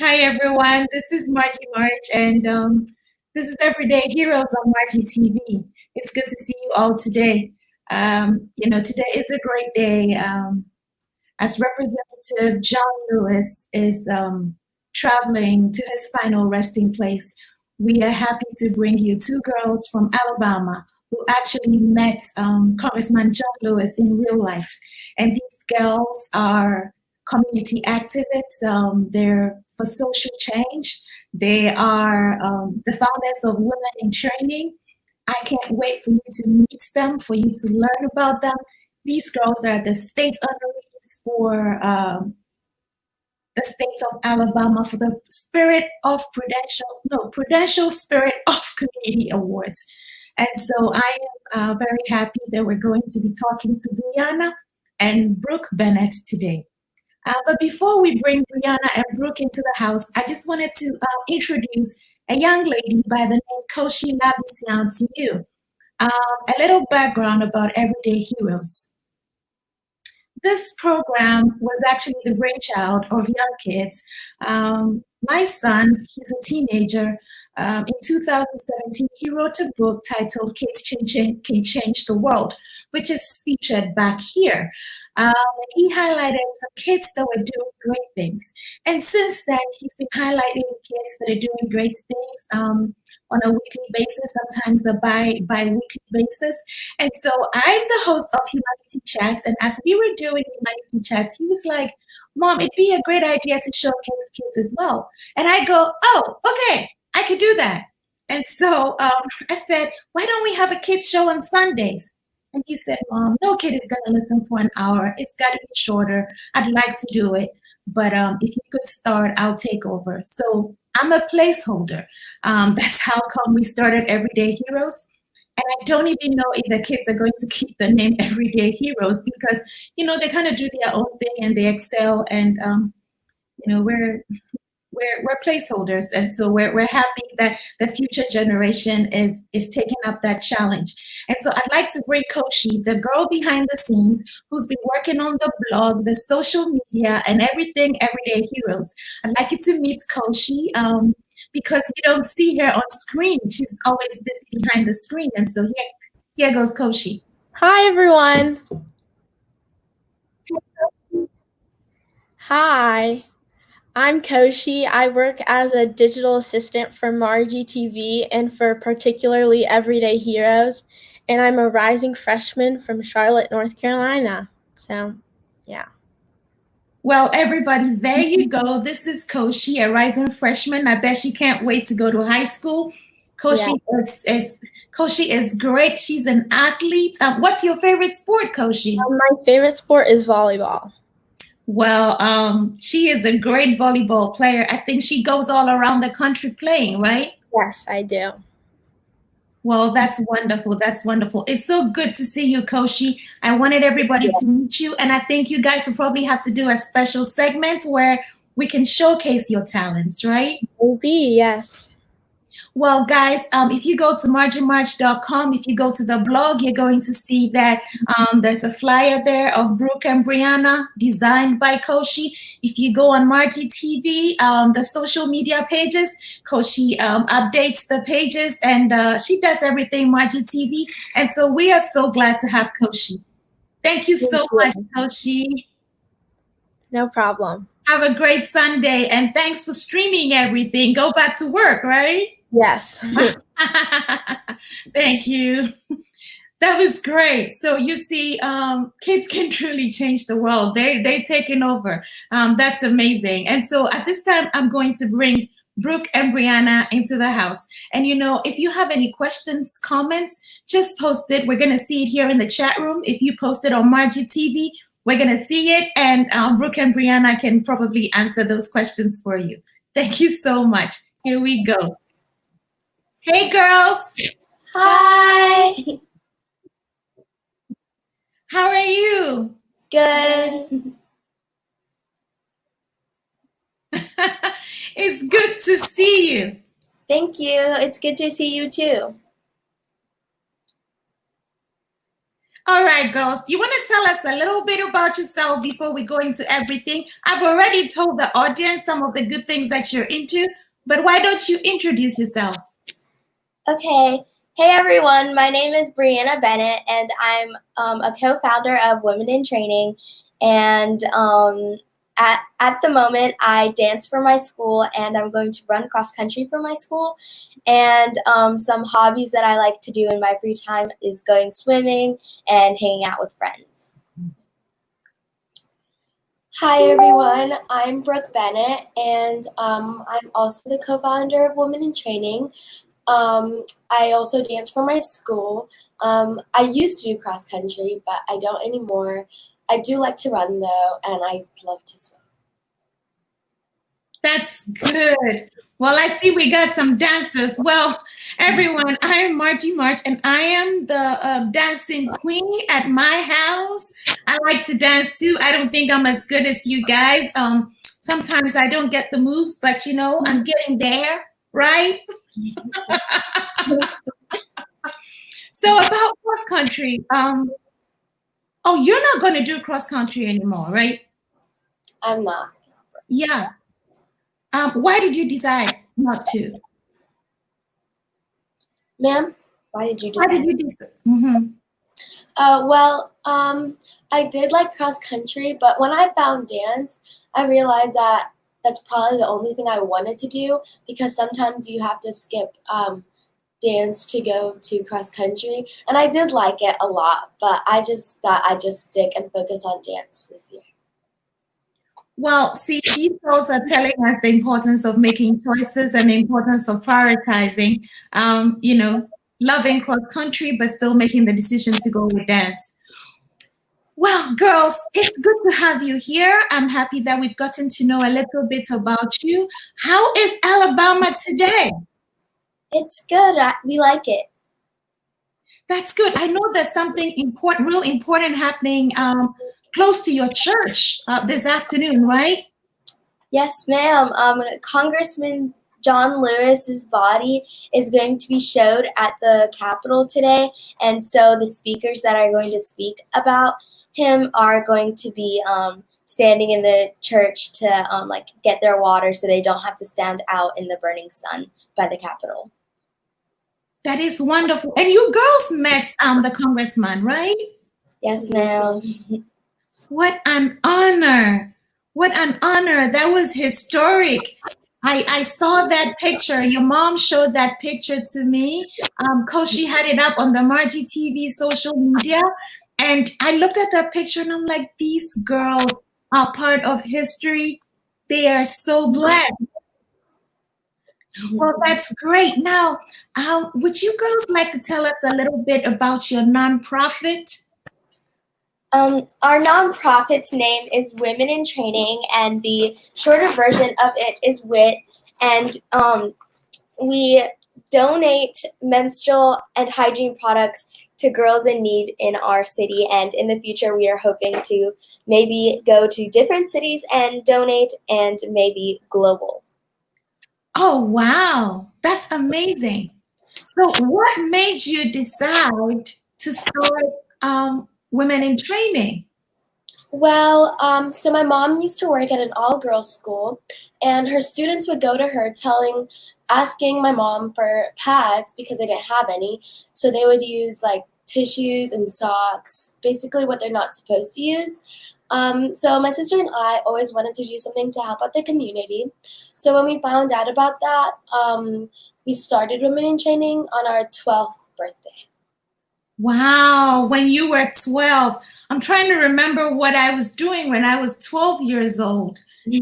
Hi everyone, this is March, and this is Everyday Heroes on Marjy TV. It's good to see you all today. Today is a great day. As Representative John Lewis is traveling to his final resting place, we are happy to bring you two girls from Alabama who actually met Congressman John Lewis in real life. And these girls are community activists. They're for social change. They are the founders of Women in Training. I can't wait for you to meet them, for you to learn about them. These girls are the state honorees for the state of Alabama for the Prudential Spirit of Community Awards. And so I am very happy that we're going to be talking to Brianna and Brooke Bennett today. But before we bring Brianna and Brooke into the house, I just wanted to introduce a young lady by the name Koshi Labisian to you. A little background about Everyday Heroes. This program was actually the brainchild of young kids. My son, he's a teenager. In 2017, he wrote a book titled Kids Can Change the World, which is featured back here. He highlighted some kids that were doing great things. And since then, he's been highlighting kids that are doing great things on a weekly basis, sometimes a bi-weekly basis. And so I'm the host of Humanity Chats. And as we were doing Humanity Chats, he was like, Mom, it'd be a great idea to showcase kids as well. And I go, oh, okay, I could do that. And so I said, why don't we have a kids show on Sundays? And he said, Mom, no kid is going to listen for an hour. It's got to be shorter. I'd like to do it. But if you could start, I'll take over. So I'm a placeholder. That's how come we started Everyday Heroes. And I don't even know if the kids are going to keep the name Everyday Heroes because, they kind of do their own thing and they excel. And, we're placeholders, and so we're happy that the future generation is taking up that challenge. And so I'd like to bring Koshi, the girl behind the scenes, who's been working on the blog, the social media, and everything Everyday Heroes. I'd like you to meet Koshi because you don't see her on screen. She's always busy behind the screen, and so here goes Koshi. Hi, everyone. Hi. I'm Koshi. I work as a digital assistant for Marjy TV and for particularly Everyday Heroes. And I'm a rising freshman from Charlotte, North Carolina. So, yeah. Well, everybody, there you go. This is Koshi, a rising freshman. I bet she can't wait to go to high school. Koshi is great. She's an athlete. What's your favorite sport, Koshi? My favorite sport is volleyball. Well, she is a great volleyball player. I think she goes all around the country playing, right? Yes, I do. Well, that's wonderful. That's wonderful. It's so good to see you, Koshi. I wanted everybody to meet you, and I think you guys will probably have to do a special segment where we can showcase your talents, right? Maybe, yes. Well, guys, if you go to marjymarch.com, if you go to the blog, you're going to see that there's a flyer there of Brooke and Breanna designed by Koshi. If you go on Marjy TV, the social media pages, Koshi updates the pages and she does everything Marjy TV. And so we are so glad to have Koshi. Thank you so much, Koshi. No problem. Have a great Sunday and thanks for streaming everything. Go back to work, right? Yes. Thank you. That was great. So you see, kids can truly change the world. They're taking over. That's amazing. And so at this time, I'm going to bring Brooke and Brianna into the house. And if you have any questions, comments, just post it. We're going to see it here in the chat room. If you post it on Marjy TV, we're going to see it. And Brooke and Brianna can probably answer those questions for you. Thank you so much. Here we go. Hey, girls. Hi. How are you? Good. It's good to see you. Thank you. It's good to see you too. All right, girls, do you want to tell us a little bit about yourself before we go into everything? I've already told the audience some of the good things that you're into, but why don't you introduce yourselves? Okay. Hey everyone, my name is Brianna Bennett, and I'm a co-founder of Women in Training. And at the moment, I dance for my school, and I'm going to run cross country for my school. And some hobbies that I like to do in my free time is going swimming and hanging out with friends. Hi everyone, I'm Brooke Bennett, and I'm also the co-founder of Women in Training. I also dance for my school. I used to do cross country, but I don't anymore. I do like to run though, and I love to swim. That's good. Well, I see we got some dancers. Well, everyone, I am Marjy March, and I am the dancing queen at my house. I like to dance too. I don't think I'm as good as you guys. Sometimes I don't get the moves, but I'm getting there, right? So about cross country, oh, you're not going to do cross country anymore, right? I'm not. Yeah. Why did you decide not to? Ma'am? Why did you Why decide? did you decide? Mm-hmm. I did like cross country, but when I found dance, I realized that that's probably the only thing I wanted to do, because sometimes you have to skip dance to go to cross country, and I did like it a lot, but I just thought I'd just stick and focus on dance this year. Well, see, these girls are telling us the importance of making choices and the importance of prioritizing, loving cross country, but still making the decision to go with dance. Well, girls, it's good to have you here. I'm happy that we've gotten to know a little bit about you. How is Alabama today? It's good. We like it. That's good. I know there's something important, real important happening close to your church this afternoon, right? Yes, ma'am. Congressman John Lewis's body is going to be showed at the Capitol today, and so the speakers that are going to speak about him are going to be standing in the church to get their water, so they don't have to stand out in the burning sun by the Capitol. That is wonderful. And you girls met the congressman, right? Yes, ma'am. What an honor. What an honor. That was historic. I saw that picture. Your mom showed that picture to me. Koshi had it up on the Marjy TV social media. And I looked at that picture and I'm like, these girls are part of history. They are so blessed. Well, that's great. Now, would you girls like to tell us a little bit about your nonprofit? Our nonprofit's name is Women in Training, and the shorter version of it is WIT. And we donate menstrual and hygiene products to girls in need in our city. And in the future, we are hoping to maybe go to different cities and donate, and maybe global. Oh, wow. That's amazing. So, what made you decide to start Women in Training? Well, so my mom used to work at an all-girls school, and her students would go to her asking my mom for pads because they didn't have any. So they would use like tissues and socks, basically what they're not supposed to use. So my sister and I always wanted to do something to help out the community. So when we found out about that, we started Women in Training on our 12th birthday. Wow, when you were 12. I'm trying to remember what I was doing when I was 12 years old. You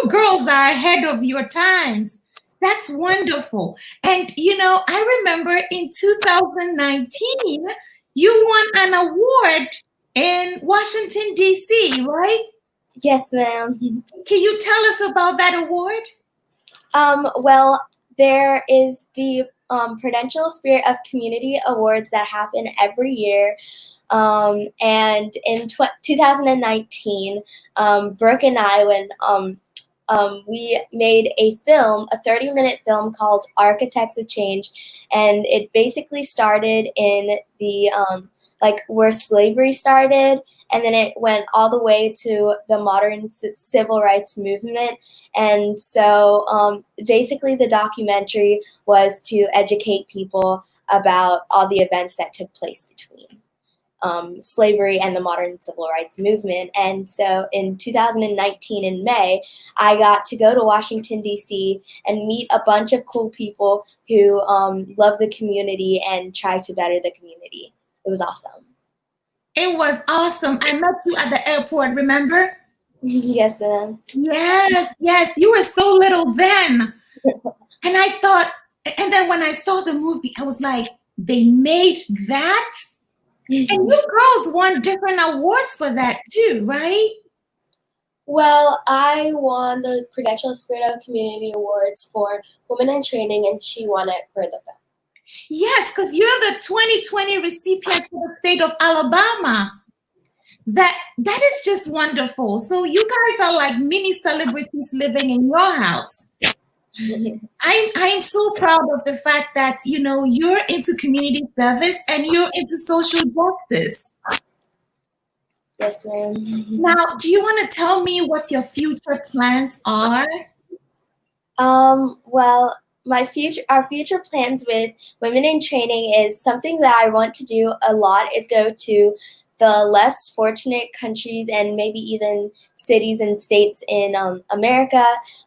girls are ahead of your times. That's wonderful. And I remember in 2019, you won an award in Washington, D.C., right? Yes, ma'am. Can you tell us about that award? Well, there is the Prudential Spirit of Community Awards that happen every year. And in 2019, Brooke and I, when we made a film, a 30-minute film called Architects of Change, and it basically started in the like where slavery started, and then it went all the way to the modern civil rights movement. And so basically the documentary was to educate people about all the events that took place between slavery and the modern civil rights movement. And so in 2019 in May, I got to go to Washington, D.C. and meet a bunch of cool people who love the community and try to better the community. It was awesome. It was awesome. I met you at the airport, remember? Yes, ma'am. Yes. You were so little then. And I thought, and then when I saw the movie, I was like, they made that? And you girls won different awards for that too, right? Well, I won the Prudential Spirit of Community Awards for Women in Training, and she won it for the film. Yes, because you're the 2020 recipient for the state of Alabama. That is just wonderful. So you guys are like mini celebrities living in your house. I'm so proud of the fact that you're into community service and you're into social justice. Yes, ma'am. Now, do you want to tell me what your future plans are? Well, our future plans with Women in Training is something that I want to do a lot is go to the less fortunate countries and maybe even cities and states in America.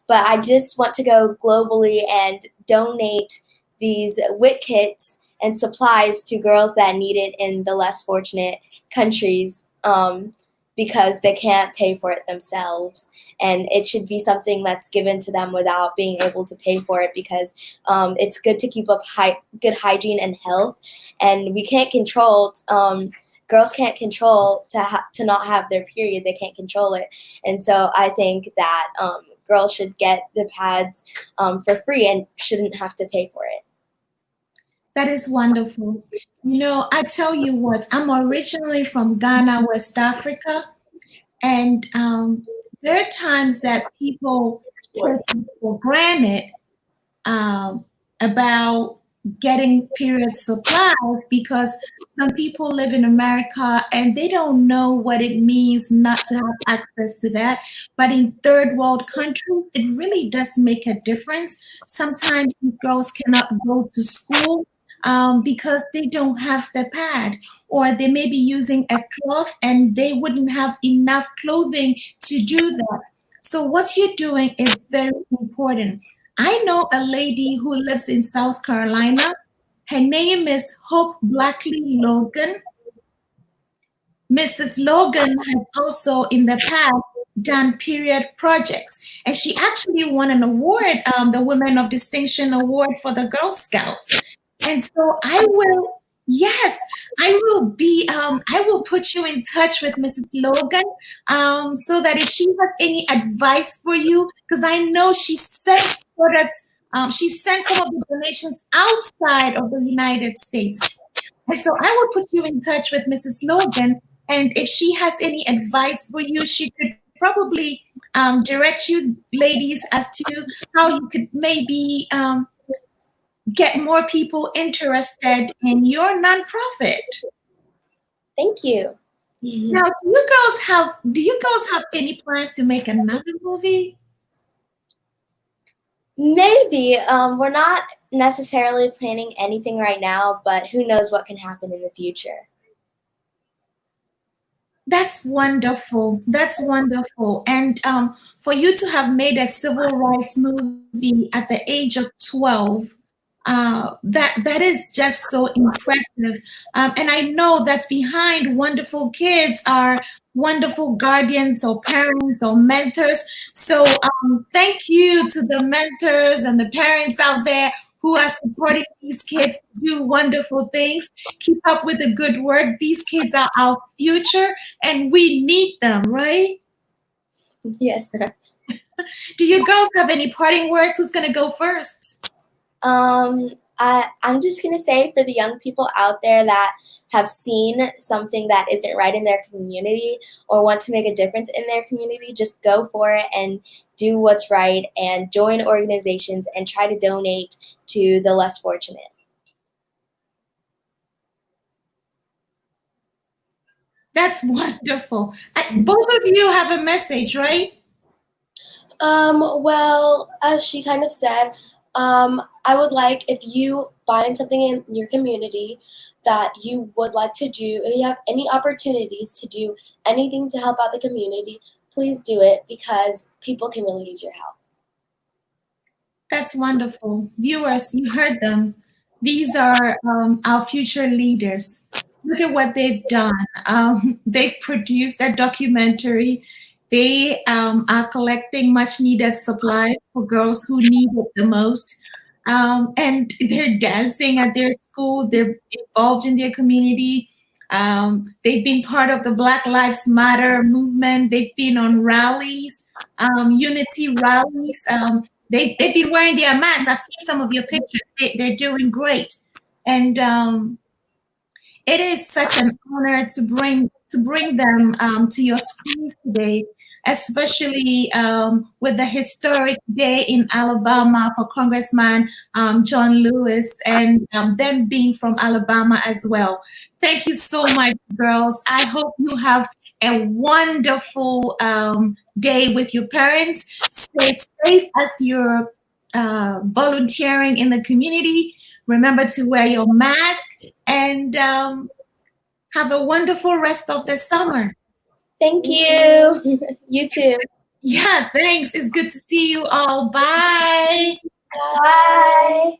But I just want to go globally and donate these WIT kits and supplies to girls that need it in the less fortunate countries because they can't pay for it themselves. And it should be something that's given to them without being able to pay for it because it's good to keep up good hygiene and health. And we can't control girls can't control to not have their period. They can't control it. And so I think that girls should get the pads for free and shouldn't have to pay for it. That is wonderful. I tell you what, I'm originally from Ghana, West Africa, and there are times that people take it for granted about getting period supplies because some people live in America and they don't know what it means not to have access to that. But in third world countries, it really does make a difference. Sometimes these girls cannot go to school because they don't have the pad, or they may be using a cloth and they wouldn't have enough clothing to do that. So what you're doing is very important. I know a lady who lives in South Carolina. Her name is Hope Blackley Logan. Mrs. Logan has also in the past done period projects, and she actually won an award, the Women of Distinction Award for the Girl Scouts. And so I will put you in touch with Mrs. Logan so that if she has any advice for you, because I know she sent products, she sent some of the donations outside of the United States. And so I will put you in touch with Mrs. Logan, and if she has any advice for you, she could probably direct you ladies as to how you could maybe get more people interested in your nonprofit. Thank you. Now, do you girls have any plans to make another movie? Maybe. We're not necessarily planning anything right now, but who knows what can happen in the future. That's wonderful. That's wonderful. And for you to have made a civil rights movie at the age of 12, that is just so impressive. And I know that behind wonderful kids are wonderful guardians or parents or mentors. So thank you to the mentors and the parents out there who are supporting these kids to do wonderful things. Keep up with the good work. These kids are our future and we need them, right? Yes. Do you girls have any parting words? Who's going to go first? I'm just going to say for the young people out there that have seen something that isn't right in their community or want to make a difference in their community, just go for it and do what's right and join organizations and try to donate to the less fortunate. That's wonderful. Both of you have a message, right? Well, as she kind of said, I would like if you find something in your community that you would like to do, if you have any opportunities to do anything to help out the community, please do it because people can really use your help. That's wonderful. Viewers, you heard them. These are our future leaders. Look at what they've done. They've produced a documentary. They are collecting much needed supplies for girls who need it the most. And they're dancing at their school, they're involved in their community. They've been part of the Black Lives Matter movement. They've been on rallies, unity rallies. They've been wearing their masks. I've seen some of your pictures. They're doing great. And it is such an honor to bring them to your screens today, especially with the historic day in Alabama for Congressman John Lewis and them being from Alabama as well. Thank you so much, girls. I hope you have a wonderful day with your parents. Stay safe as you're volunteering in the community. Remember to wear your mask and have a wonderful rest of the summer. Thank you. You too. Yeah, thanks. It's good to see you all. Bye. Bye.